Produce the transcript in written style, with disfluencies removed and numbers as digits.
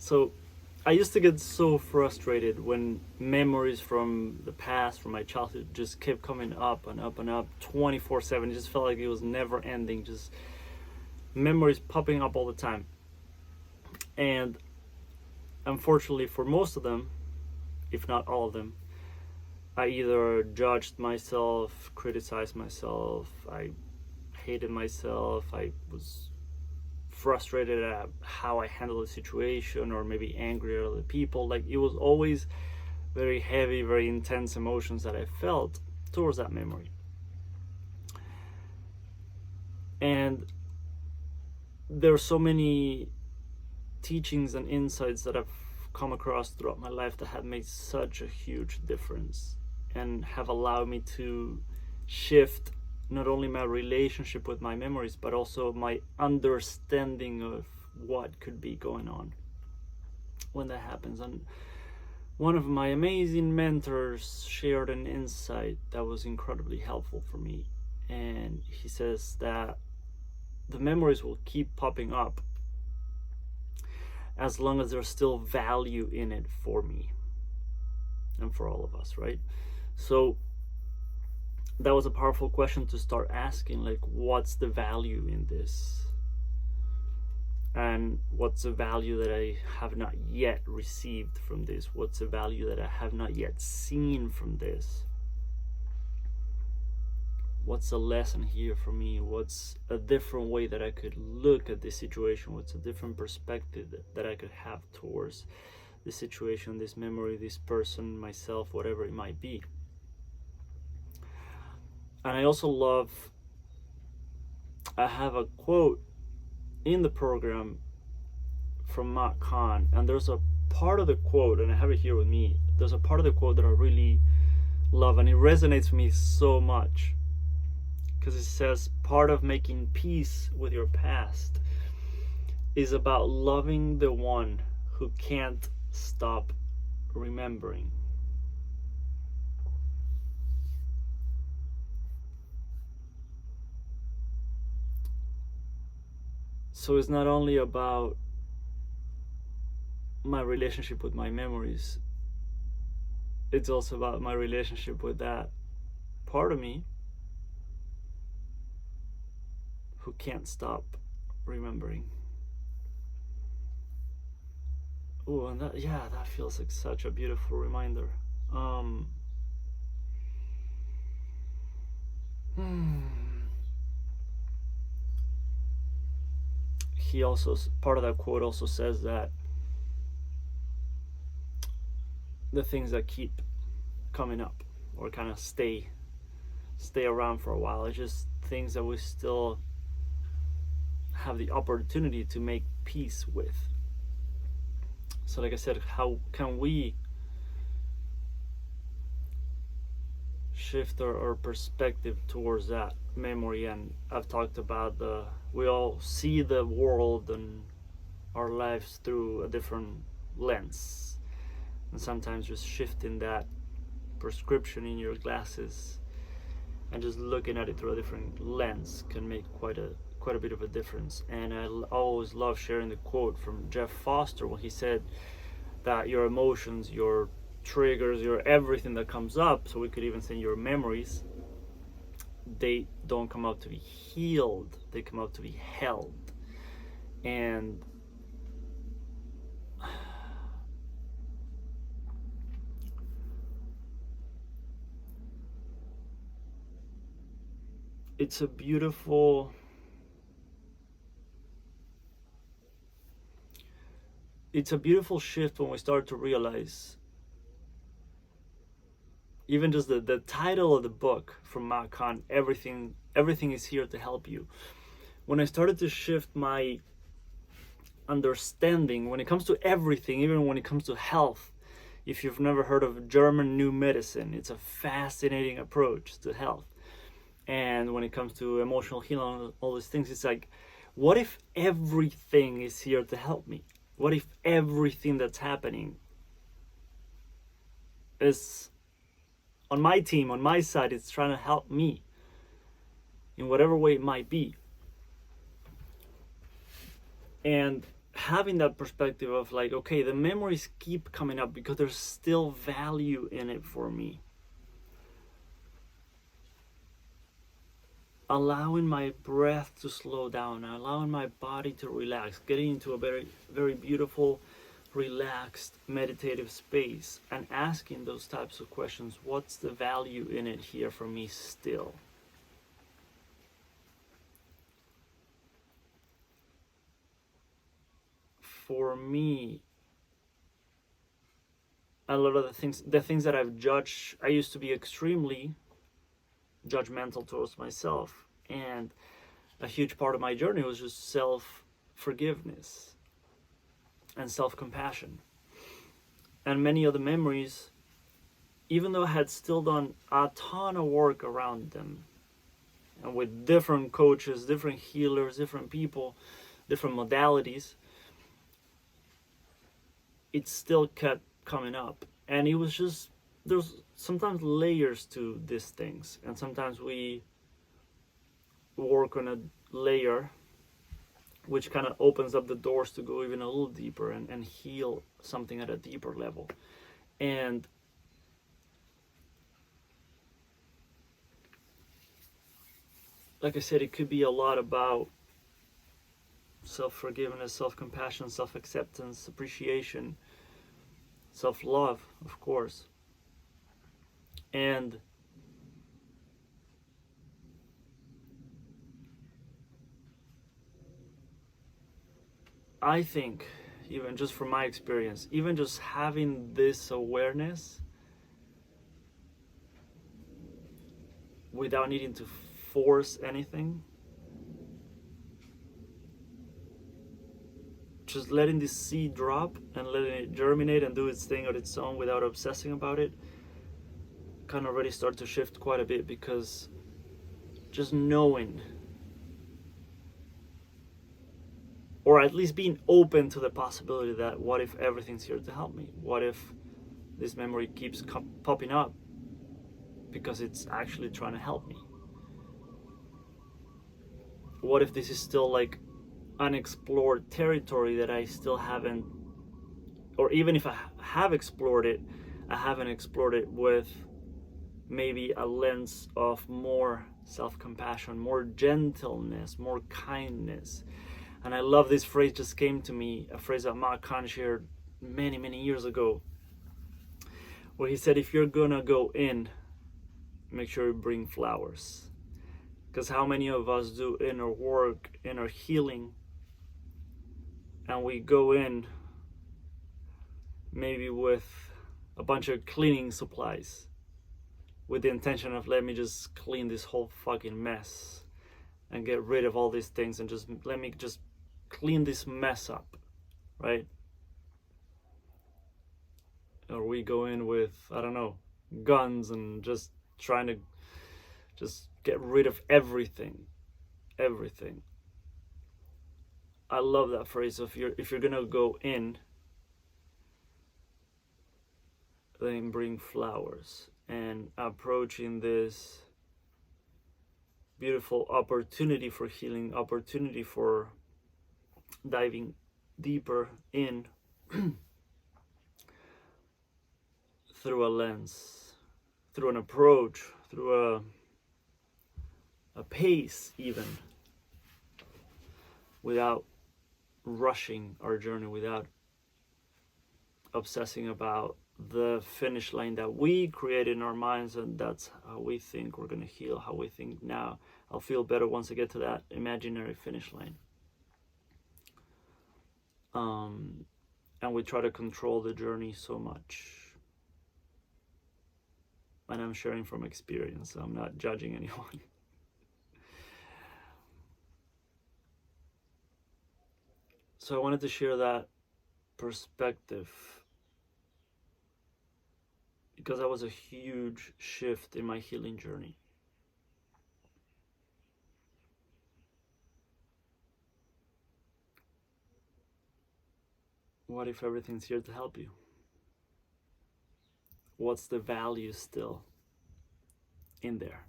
So I used to get so frustrated when memories from the past, from my childhood, just kept coming up and up and up 24/7. It just felt like it was never ending, just memories popping up all the time. And unfortunately, for most of them, if not all of them, I either judged myself, criticized myself, I hated myself, I was frustrated at how I handled the situation, or maybe angry at other people. Like, it was always very heavy, very intense emotions that I felt towards that memory. And there are so many teachings and insights that I've come across throughout my life that have made such a huge difference and have allowed me to shift not only my relationship with my memories, but also my understanding of what could be going on when that happens. And one of my amazing mentors shared an insight that was incredibly helpful for me. And he says that the memories will keep popping up as long as there's still value in it for me and for all of us, right? So that was a powerful question to start asking, like, what's the value in this? And what's the value that I have not yet received from this? What's the value that I have not yet seen from this? What's the lesson here for me? What's a different way that I could look at this situation? What's a different perspective that I could have towards this situation, this memory, this person, myself, whatever it might be? And I also I have a quote in the program from Kahn, and there's a part of the quote, and I have it here with me. There's a part of the quote that I really love, and it resonates with me so much, because it says, part of making peace with your past is about loving the one who can't stop remembering. So it's not only about my relationship with my memories, it's also about my relationship with that part of me who can't stop remembering. Oh, and that feels like such a beautiful reminder. He also, part of that quote also says that the things that keep coming up or kind of stay around for a while, it's just things that we still have the opportunity to make peace with. So like I said, how can we shift our perspective towards that memory? And I've talked about we all see the world and our lives through a different lens, and sometimes just shifting that prescription in your glasses and just looking at it through a different lens can make quite a bit of a difference. And I always love sharing the quote from Jeff Foster when he said that your emotions, your triggers, your everything that comes up, so we could even say your memories, they don't come out to be healed, they come out to be held. And it's a beautiful shift when we start to realize, even just the title of the book from Kahn, everything is here to help you. When I started to shift my understanding when it comes to everything, even when it comes to health, if you've never heard of German New Medicine, it's a fascinating approach to health. And when it comes to emotional healing, all these things, it's like, what if everything is here to help me? What if everything that's happening is on my team, on my side, it's trying to help me in whatever way it might be? And having that perspective of like, okay, the memories keep coming up because there's still value in it for me. Allowing my breath to slow down, allowing my body to relax, getting into a very, very beautiful, relaxed, meditative space, and asking those types of questions. What's the value in it here for me still? For me, a lot of the things that I've judged, I used to be extremely judgmental towards myself, and a huge part of my journey was just self-forgiveness and self-compassion. And many of the memories, even though I had still done a ton of work around them, and with different coaches, different healers, different people, different modalities, it still kept coming up. And it was just, there's sometimes layers to these things, and sometimes we work on a layer which kind of opens up the doors to go even a little deeper and heal something at a deeper level. And like I said, it could be a lot about self-forgiveness, self-compassion, self-acceptance, appreciation, self-love, of course. And I think, even just from my experience, even just having this awareness without needing to force anything, just letting this seed drop and letting it germinate and do its thing on its own without obsessing about it, can already start to shift quite a bit, because just knowing, or at least being open to the possibility that what if everything's here to help me? What if this memory keeps popping up because it's actually trying to help me? What if this is still like unexplored territory that I still haven't, or even if I have explored it, I haven't explored it with maybe a lens of more self-compassion, more gentleness, more kindness. And I love this phrase, just came to me, a phrase that Kahn shared many, many years ago, where he said, if you're gonna go in, make sure you bring flowers. Because how many of us do inner work, inner healing, and we go in maybe with a bunch of cleaning supplies with the intention of, let me just clean this whole fucking mess and get rid of all these things and just let me just clean this mess up, right? Or we go in with, I don't know, guns and just trying to just get rid of everything. I love that phrase. If you're gonna go in, then bring flowers. And approaching this beautiful opportunity for healing, opportunity for diving deeper in through a lens, through an approach, through a pace, even, without rushing our journey, without obsessing about the finish line that we create in our minds, and that's how we think we're going to heal, how we think, now I'll feel better once I get to that imaginary finish line. And we try to control the journey so much. And I'm sharing from experience, so I'm not judging anyone. So I wanted to share that perspective, because that was a huge shift in my healing journey. What if everything's here to help you? What's the value still in there?